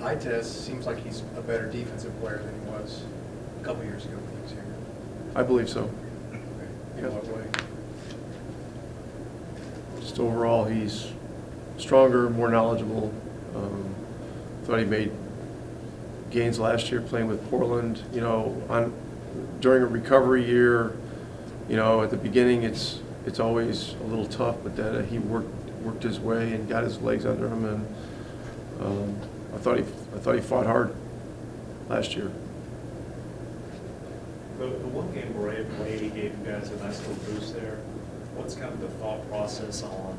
eye test, seems like he's a better defensive player than he was a couple years ago when he was here. I believe so. In what way? Just overall, he's stronger, more knowledgeable. Thought he made gains last year playing with Portland. You know, during a recovery year, you know, at the beginning it's always a little tough, but then he worked his way and got his legs under him, and I thought he fought hard last year. The one game Barea played, he gave you guys a nice little boost there. What's kind of the thought process on,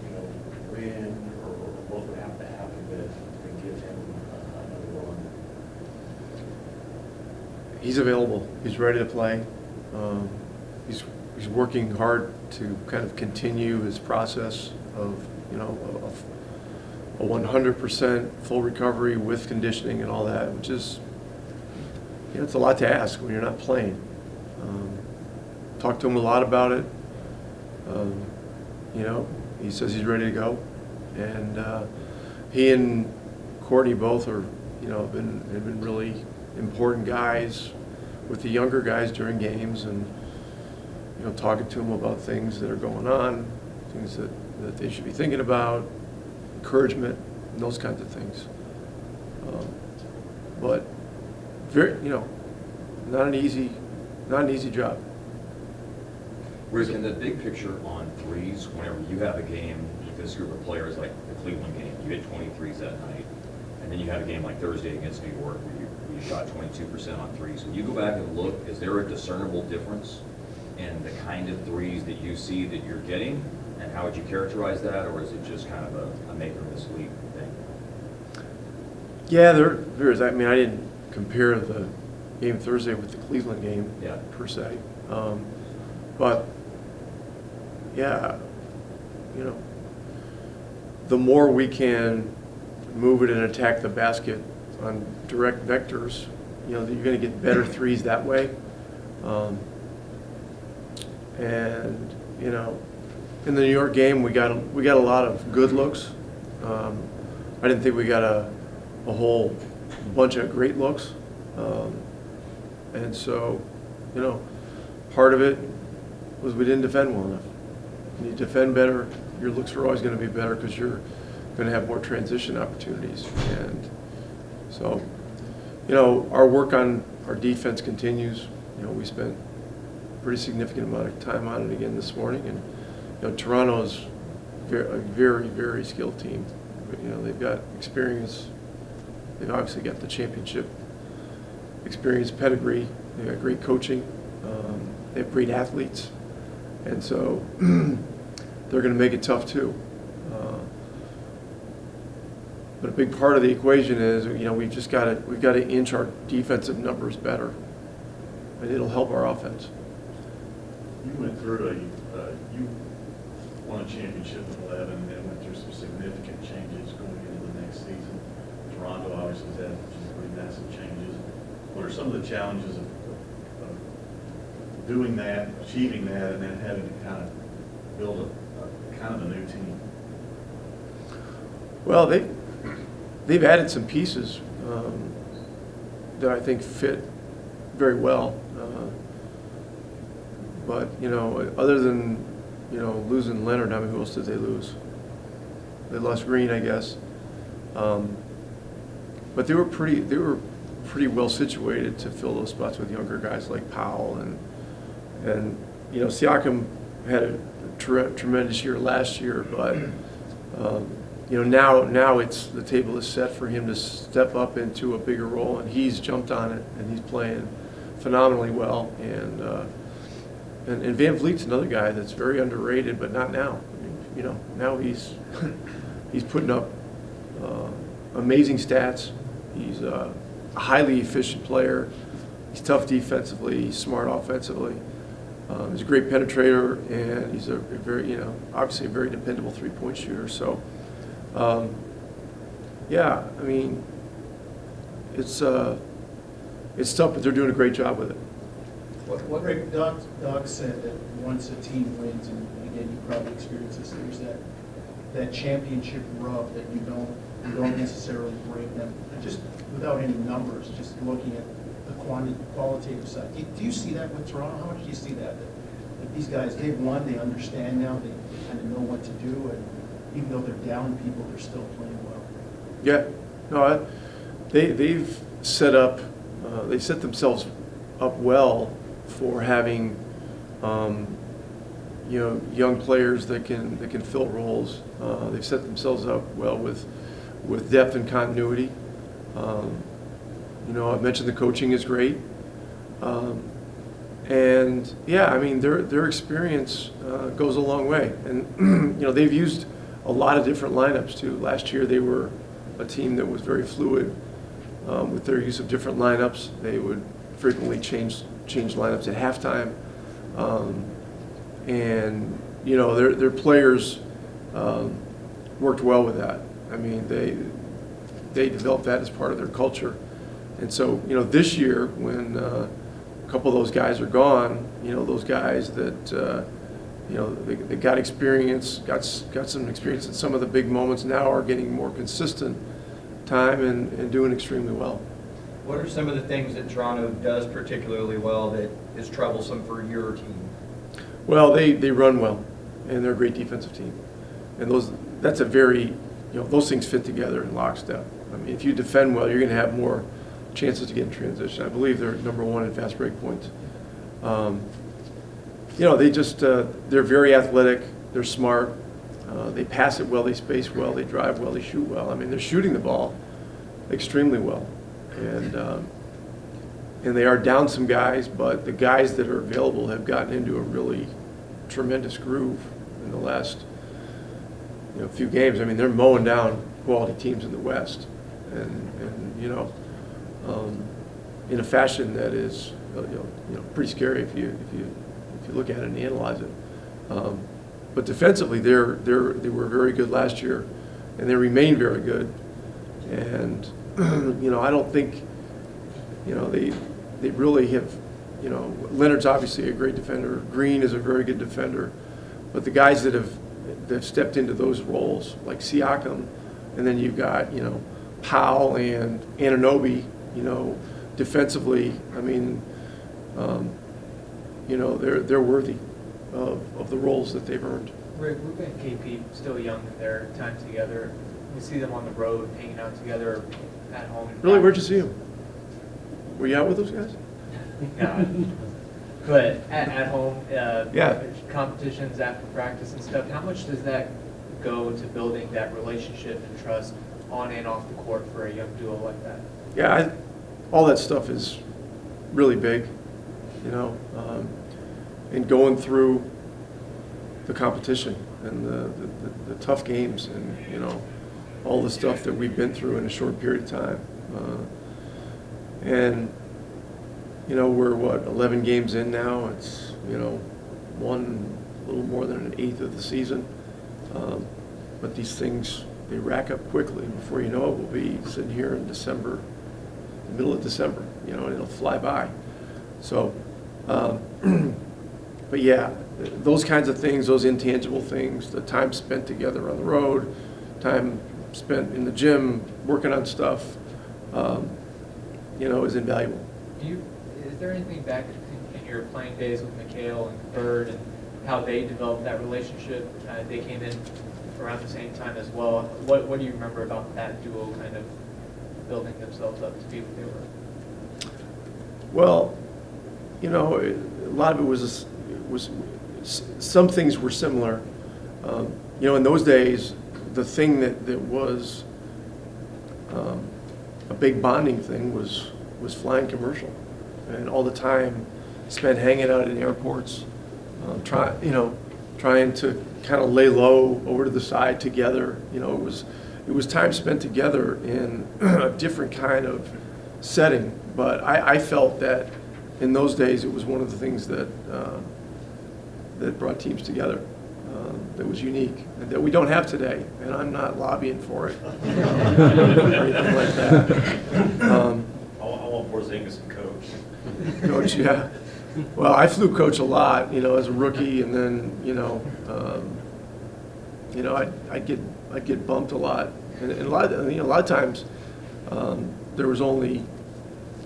you know, when or what would have to happen to give him another run? He's available. He's ready to play. He's working hard to kind of continue his process of, you know, a 100% full recovery with conditioning and all that, which is, you know, it's a lot to ask when you're not playing. Talked to him a lot about it. You know, he says he's ready to go, and he and Courtney both are, you know, have been really important guys with the younger guys during games, and you know, talking to them about things that are going on, things that they should be thinking about, encouragement, and those kinds of things. But very, you know, not an easy job. Whereas in the big picture on threes, whenever you have a game with this group of players, like the Cleveland game, you hit 23s that night, and then you have a game like Thursday against New York where you shot 22% on threes. When you go back and look, is there a discernible difference in the kind of threes that you see that you're getting, and how would you characterize that, or is it just kind of a make or miss league thing? Yeah, there is. I mean, I didn't compare the game Thursday with the Cleveland game, Yeah. per se. But yeah, you know, the more we can move it and attack the basket on direct vectors, you know, you're going to get better threes that way. And you know, in the New York game, we got a lot of good looks. I didn't think we got a whole bunch of great looks, and so, you know, part of it was we didn't defend well enough. When you defend better, your looks are always going to be better because you're going to have more transition opportunities. And so, you know, our work on our defense continues. You know, we spent a pretty significant amount of time on it again this morning, and you know, Toronto is a very, very skilled team. You know, they've got experience. They've obviously got the championship experience, pedigree. They've got great coaching. They have great athletes, and so they're going to make it tough too. But a big part of the equation is, you know, we've got to inch our defensive numbers better, and it'll help our offense. You went through you won a championship in 11 and then went through some significant changes going into the next season. Toronto obviously has had some pretty massive changes. What are some of the challenges of doing that, achieving that, and then having to kind of build a kind of a new team? Well, they've added some pieces that I think fit very well. But, you know, other than, you know, losing Leonard, I mean, who else did they lose? They lost Green, I guess. But they were pretty well situated to fill those spots with younger guys like Powell and you know, Siakam had a tremendous year last year, but you know, now it's the table is set for him to step up into a bigger role, and he's jumped on it, and he's playing phenomenally well. And VanVleet's another guy that's very underrated, but not now. I mean, you know, now he's putting up amazing stats. He's a highly efficient player. He's tough defensively. He's smart offensively. He's a great penetrator, and he's a very, you know, obviously a very dependable three-point shooter. So, yeah, I mean, it's tough, but they're doing a great job with it. What Rick Doc said that once a team wins, and again, you probably experienced this, there's that that championship rub that you don't necessarily bring them, just without any numbers, just looking at the qualitative side. Do you see that with Toronto? How much do you see that these guys, they've won, they understand now, they kind of know what to do, and even though they're down people, they're still playing well? Yeah, no, they've set up, they set themselves up well for having, young players that can fill roles. They've set themselves up well with depth and continuity. I've mentioned the coaching is great. And yeah, I mean, their experience goes a long way. And, they've used a lot of different lineups too. Last year they were a team that was very fluid with their use of different lineups. They would frequently change lineups at halftime. And, their players worked well with that. I mean, they developed that as part of their culture. And so, this year when a couple of those guys are gone, those guys that, they got experience, got some experience in some of the big moments now are getting more consistent time and doing extremely well. What are some of the things that Toronto does particularly well that is troublesome for your team? Well, they run well, and they're a great defensive team. And that's a very, those things fit together in lockstep. I mean, if you defend well, you're going to have more chances to get in transition. I believe they're number one in fast break points. They're very athletic, they're smart, they pass it well, they space well, they drive well, they shoot well. I mean, they're shooting the ball extremely well. And they are down some guys, but the guys that are available have gotten into a really tremendous groove in the last few games. I mean, they're mowing down quality teams in the West, and in a fashion that is pretty scary if you look at it and analyze it. But defensively, they were very good last year, and they remain very good. And I don't think they really have. Leonard's obviously a great defender. Green is a very good defender, but the guys that have stepped into those roles, like Siakam, and then you've got Powell and Anunoby. Defensively, I mean, they're worthy of the roles that they've earned. Rick, Luka and KP still young in their time together. We see them on the road, hanging out together at home. Really, where'd you see them? Were you out with those guys? But at home, Yeah. competitions after practice and stuff, how much does that go to building that relationship and trust on and off the court for a young duo like that? Yeah, all that stuff is really big, and going through the competition and the tough games and, all the stuff that we've been through in a short period of time. We're 11 games in now. It's, one little more than an eighth of the season. But these things, they rack up quickly. Before you know it, we'll be sitting here in December, the middle of December, and it'll fly by. So, but yeah, those kinds of things, those intangible things, the time spent together on the road, time spent in the gym working on stuff, is invaluable. Is there anything back in your playing days with McHale and Bird and how they developed that relationship? They came in around the same time as well. What do you remember about that duo kind of building themselves up to be what they were? Well, a lot of it was some things were similar. In those days, the thing that was a big bonding thing was flying commercial, and all the time spent hanging out in airports, trying to kind of lay low over to the side together. It was time spent together in a different kind of setting. But I felt that in those days it was one of the things that brought teams together. That was unique and that we don't have today, and I'm not lobbying for it or anything like that. I want Porzingis and coach. Coach, yeah. Well, I flew coach a lot, as a rookie, and then, You know, I'd get bumped a lot, and a lot of times there was only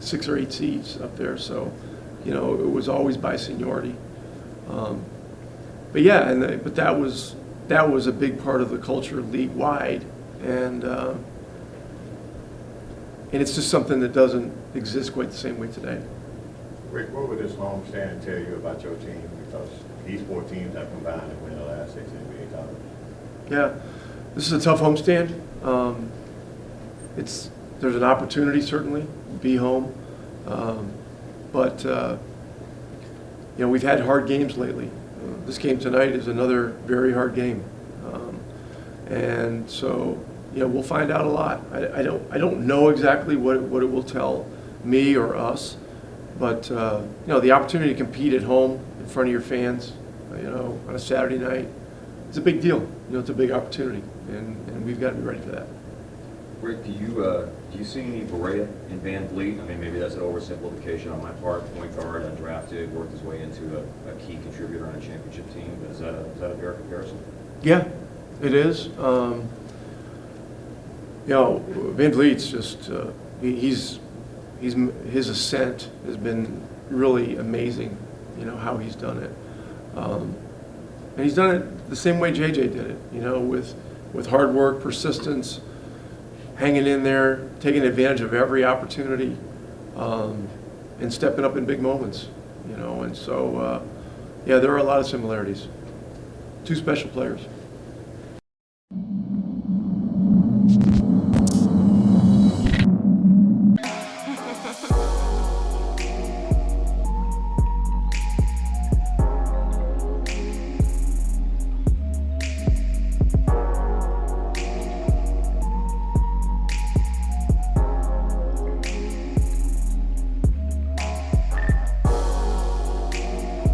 6 or 8 seats up there, so you know it was always by seniority. But yeah, but that was a big part of the culture league wide, and it's just something that doesn't exist quite the same way today. Rick, what would this homestand tell you about your team? Because these 4 teams have combined to win the last 6 NBA titles. Yeah, this is a tough homestand. There's an opportunity certainly to be home, but you know we've had hard games lately. This game tonight is another very hard game, and so you know we'll find out a lot. I don't know exactly what it will tell me or us, but you know the opportunity to compete at home in front of your fans, you know, on a Saturday night, it's a big deal. You know, it's a big opportunity, and we've got to be ready for that. Rick, do you see any Barea in VanVleet? I mean, maybe that's an oversimplification on my part. Point guard, undrafted, worked his way into a key contributor on a championship team. But is that a fair comparison? Yeah, it is. You know, VanVleet's just his ascent has been really amazing. You know how he's done it, and he's done it the same way JJ did it. You know, with hard work, persistence, hanging in there, taking advantage of every opportunity, and stepping up in big moments. You know, and so yeah, there are a lot of similarities. 2 special players.